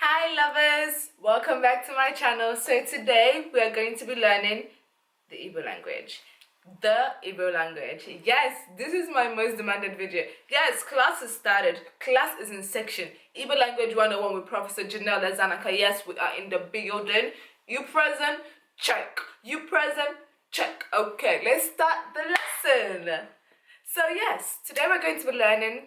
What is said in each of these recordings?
Hi lovers, welcome back to my channel. So today we are going to be learning the Igbo language. The Igbo language. Yes, this is my most demanded video. Yes, class is started. Class is in section. Igbo language 101 with Professor Janelle Ezeanaka. Yes, we are in the building. You present? Check. You present? Check. Okay, let's start the lesson. So yes, today we're going to be learning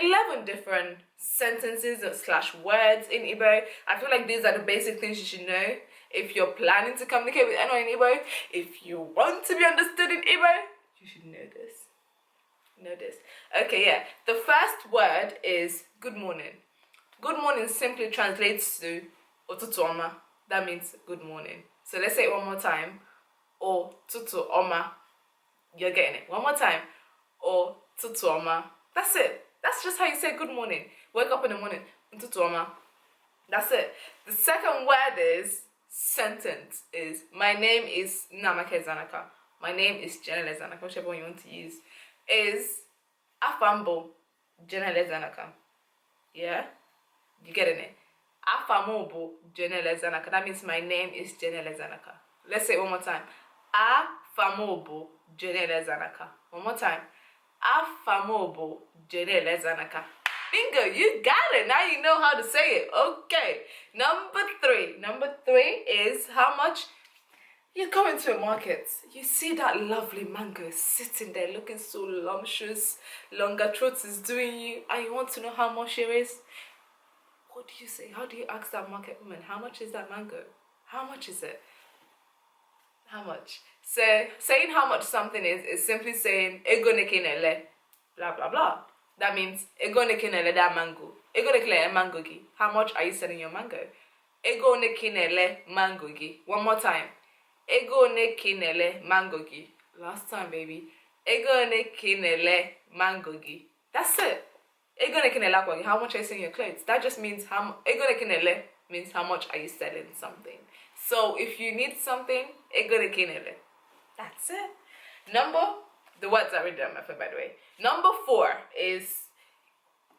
11 different sentences slash words in Igbo. I feel like these are the basic things you should know if you're planning to communicate with anyone in Igbo. If you want to be understood in Igbo, you should know this. Okay, yeah. The first word is good morning. Good morning simply translates to Otutu Oma. That means good morning. So let's say it one more time. Otutu Oma. You're getting it. One more time. Otutu Oma. That's it. That's just how you say good morning. Wake up in the morning. Ntutu Oma. That's it. The second word is sentence. Is my name is Ezeanaka. My name is Ezeanaka. Whichever one you want to use. Is Afambo Ezeanaka. Yeah? You getting it? Afamobo Ezeanaka. That means my name is Ezeanaka. Let's say it one more time. Afamobo Ezeanaka. One more time. Afamobo Ezeanaka. Bingo, you got it. Now you know how to say it. Okay. Number three is how much. You go into a market, you see that lovely mango sitting there looking so lumptious, longer throat is doing you, and you want to know how much it is. What do you say? How do you ask that market woman, how much is that mango? How much is it? How much? So saying how much something is simply saying ego nekinele, blah blah blah. That means ego nekinele that mango. Ego nekinele mango gi. How much are you selling your mango? Ego nekinele mango gi. One more time. Ego nekinele mango gi. Last time, baby. Ego nekinele mango gi. That's it. Ego nekinele akwa gi. How much are you selling your clothes? That just means ego nekinele means how much are you selling something. So if you need something, ego nekinele. That's it. The words are written on my phone, by the way. Number 4 is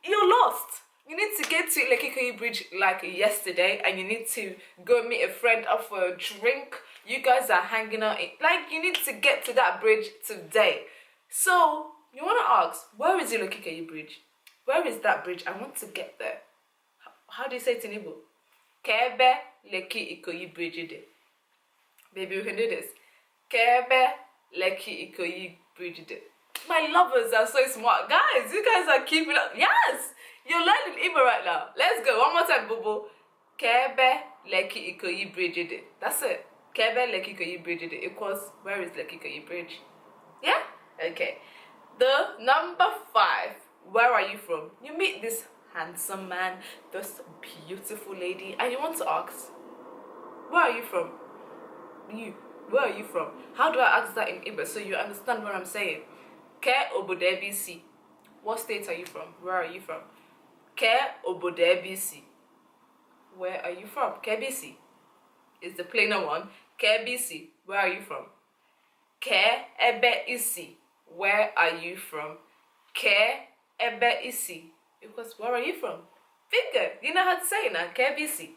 you're lost. You need to get to Lekikoyi Bridge like yesterday, and you need to go meet a friend up for a drink. You guys are hanging out. Like, you need to get to that bridge today. So you want to ask, where is the Lekikoyi Bridge? Where is that bridge? I want to get there. How do you say it in Igbo? Kebe Leki Ikoyi Bridge ide. Baby, we can do this. Kebe Leki Ikoyi Bridge ide. My lovers are so smart. Guys, you guys are keeping up. Yes! You're learning Igbo right now. Let's go. One more time, Bobo. Kebe Leki Ikoyi Bridge ide. That's it. Kebe Leki Ikoyi Bridge ide equals, where is Leki Ikoyi Bridge? Yeah? Okay. The number 5. Where are you from? You meet this handsome man, this beautiful lady, and you want to ask, where are you from? Where are you from? How do I ask that in Igbo so you understand what I'm saying? Ke obodebisi. What state are you from? Where are you from? Ke obodebisi. Where are you from? Kebisi is the plainer one. Kebisi. Where are you from? Ke ebe isi. Where are you from? Ke ebe isi. Because where are you from? Finger. You know how to say it now. Kebisi.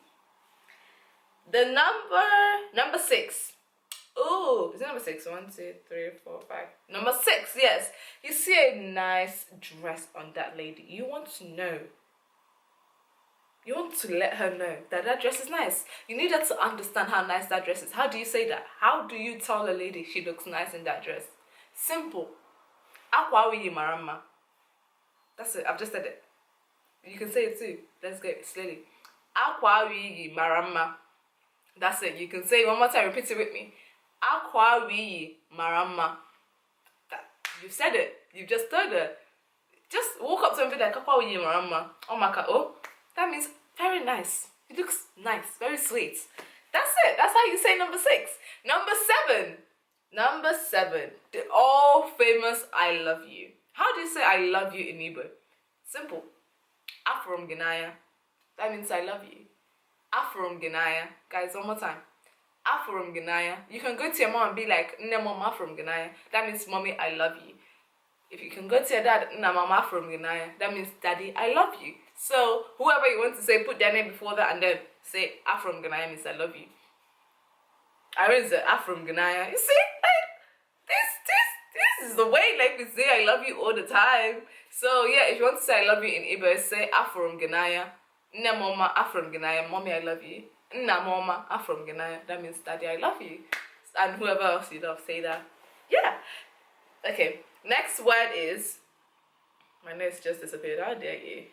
The number 6. Oh, is it number 6? 1, 2, 3, 4, 5. Number 6, yes. You see a nice dress on that lady. You want to know. You want to let her know that that dress is nice. You need her to understand how nice that dress is. How do you say that? How do you tell a lady she looks nice in that dress? Simple. Akwa wiyi marama. That's it. I've just said it. You can say it too. Let's go slowly. Akwa wiyi marama. That's it. You can say it one more time. Repeat it with me. Akwa wiyi marama. You said it. You just told her. Just walk up to him and be like, Akwa wiyi marama. Oh my God. Oh, that means very nice. It looks nice. Very sweet. That's it. That's how you say number 6. Number 7. The all famous I love you. How do you say I love you in Igbo? Simple. Afrom Genaya. That means I love you. Afrom Genaya. Guys, one more time. Afrom Genaya. You can go to your mom and be like, Nne mama from Genaya. That means mommy, I love you. If you can go to your dad, Nna mama from Genaya. That means daddy, I love you. So whoever you want to say, put their name before that and then say Afrom Ganaya means I love you. I raised the Afrom Ganaya. You see, like this is the way like we say I love you all the time. So yeah, if you want to say I love you in Igbo, say Afrom Ganaya. Nna mama Afrom Ganaya, mommy I love you. Nna mama Afrom Ganaya, that means daddy I love you. And whoever else you love, say that. Yeah. Okay. Next word is, my notes just disappeared. How dare you?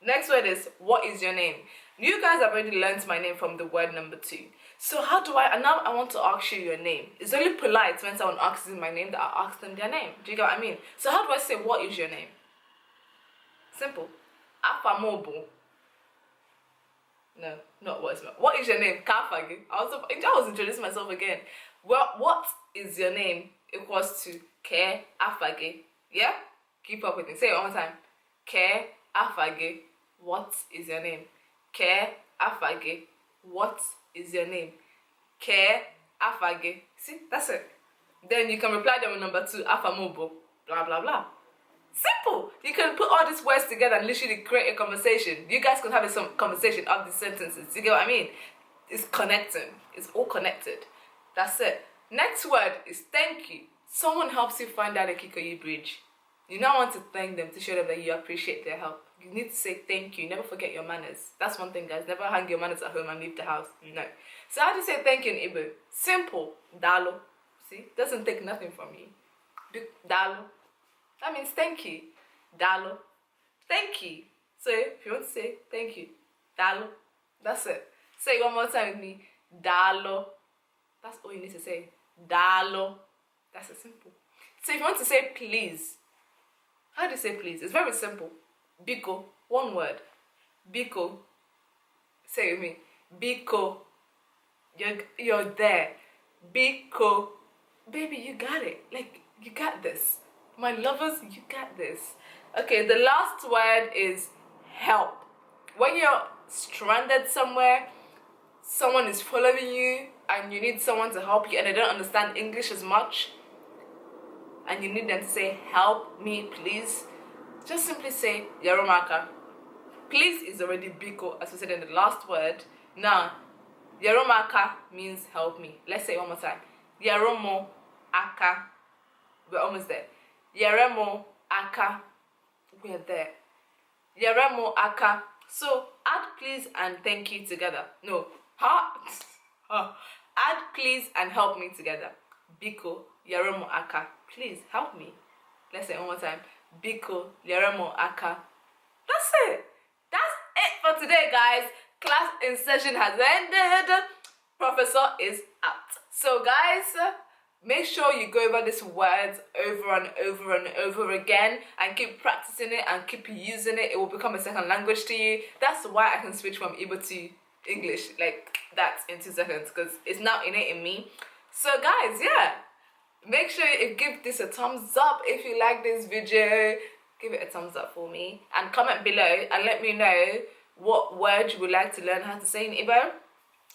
Next word is, what is your name? You guys have already learned my name from the word number 2. So how do I, and now I want to ask you your name. It's only polite when someone asks me my name that I ask them their name. Do you get what I mean? So how do I say, what is your name? Simple. Afamobo. No, not what is my, what is your name? Kafagi. I was introducing myself again. Well, what is your name equals to Ke Afage. Yeah? Keep up with me. Say it one more time. Ke Afage. What is your name? Ke Afage. What is your name? Ke Afage. See, that's it. Then you can reply them with number 2, Afamobo. Blah, blah, blah. Simple. You can put all these words together and literally create a conversation. You guys can have some conversation of these sentences. You get what I mean? It's connecting. It's all connected. That's it. Next word is thank you. Someone helps you find out a Kikoyi bridge. You now want to thank them to show them that you appreciate their help. You need to say thank you. Never forget your manners. That's one thing, guys. Never hang your manners at home and leave the house. No. So how do you say thank you in Igbo? Simple. Dalo. See? Doesn't take nothing from you. Dalo. That means thank you. Dalo. Thank you. So if you want to say thank you, Dalo. That's it. Say it one more time with me. Dalo. That's all you need to say. Dalo. That's it, simple. So if you want to say please, how do you say please? It's very simple. Biko. One word. Biko. Say it with me. Biko. You're there. Biko. Baby, you got it. Like, you got this. My lovers, you got this. Okay, the last word is help. When you're stranded somewhere, someone is following you and you need someone to help you and they don't understand English as much and you need them to say, help me, please. Just simply say, Ezeanaka. Please is already Biko, as we said in the last word. Now, Ezeanaka means help me. Let's say it one more time. Ezeanaka. We're almost there. Ezeanaka. We're there. Ezeanaka. So, add please and thank you together. No. Add please and help me together. Biko, Ezeanaka. Please help me. Let's say it one more time. Biko, Ezeanaka. That's it. That's it for today, guys. Class in session has ended. Professor is out. So, guys, make sure you go over these words over and over and over again and keep practicing it and keep using it. It will become a second language to you. That's why I can switch from Igbo to English like that in 2 seconds, because it's now innate in me. So guys, yeah, make sure you give this a thumbs up if you like this video. Give it a thumbs up for me and comment below and let me know what word you would like to learn how to say in Igbo.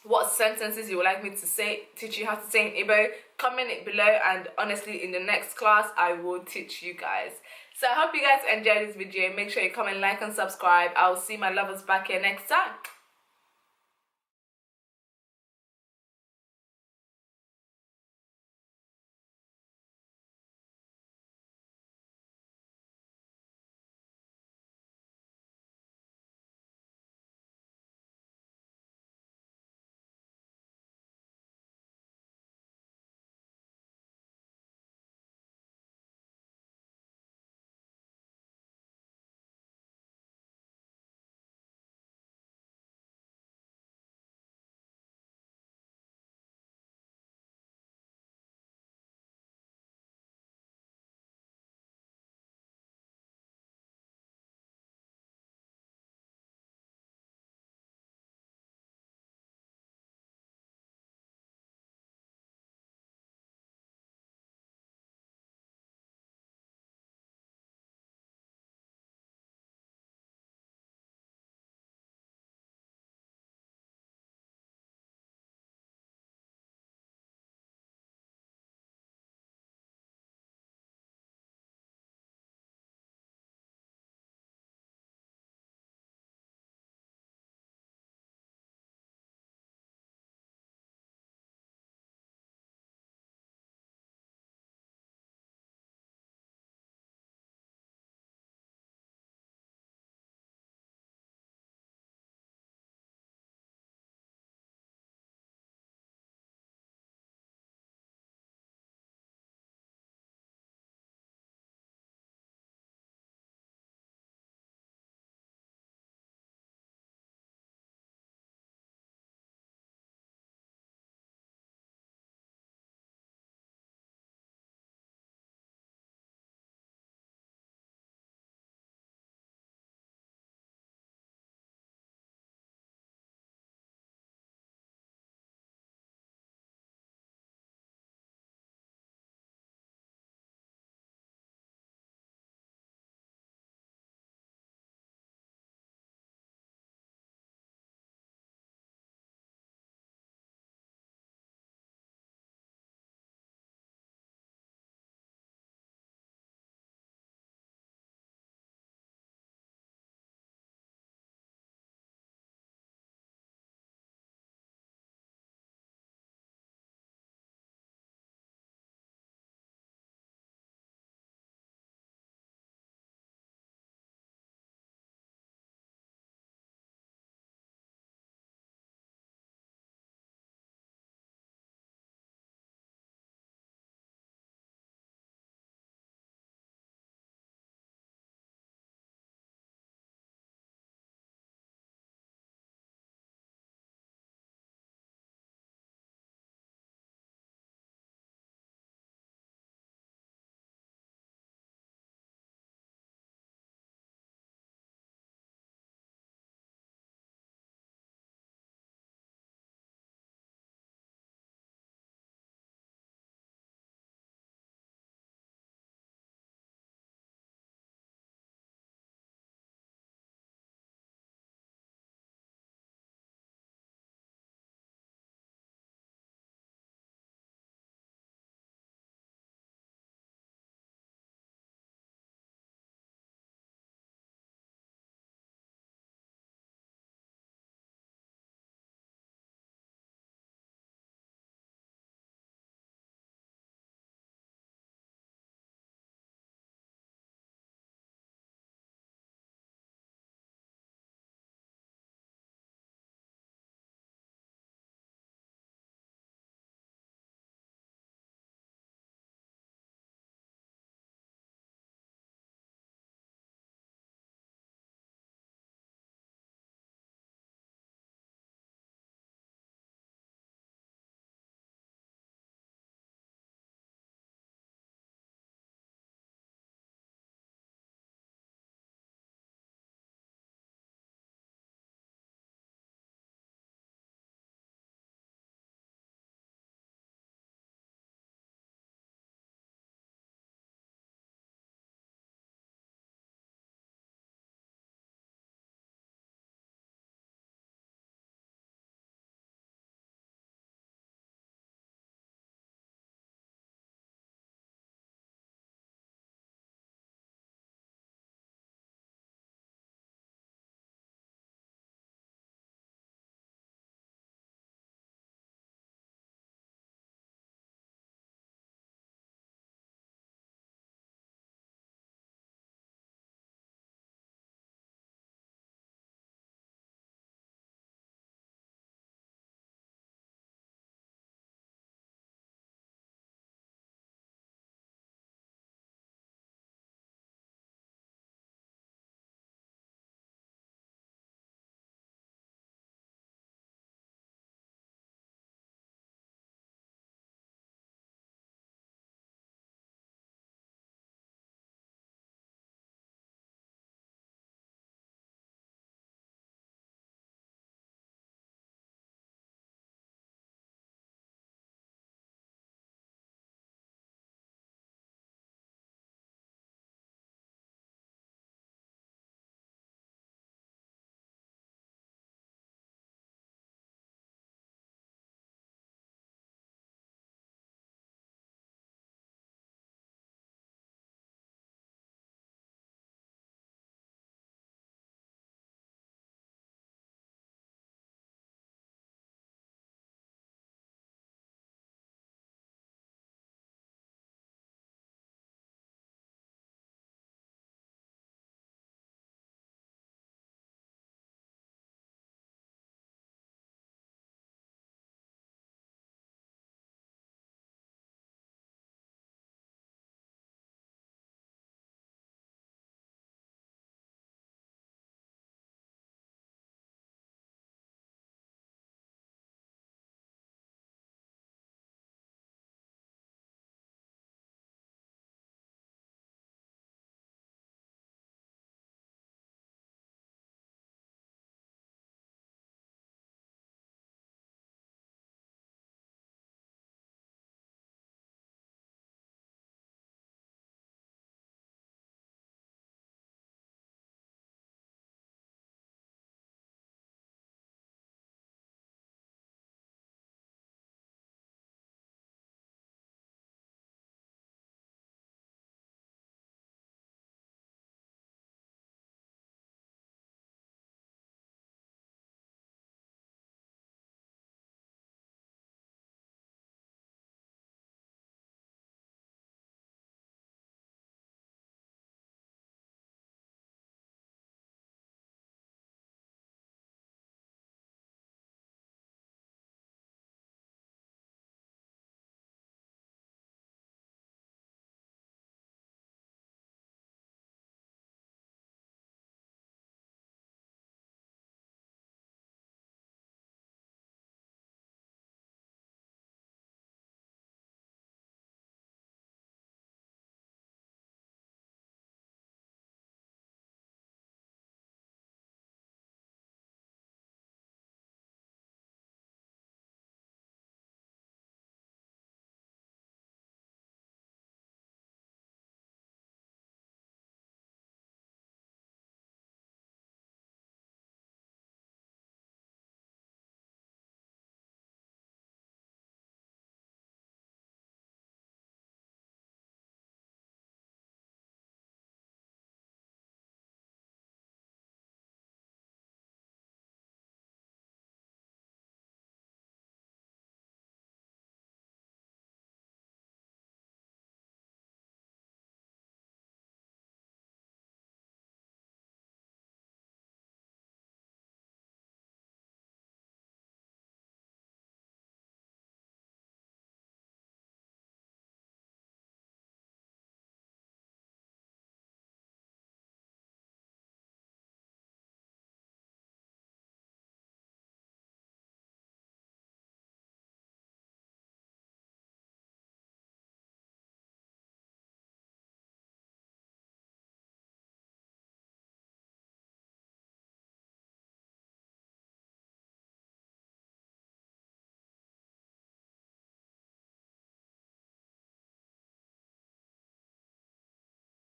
What sentences you would like me to say, teach you how to say in Igbo. Comment it below and honestly in the next class I will teach you guys. So I hope you guys enjoyed this video. Make sure you comment, like and subscribe. I will see my lovers back here next time.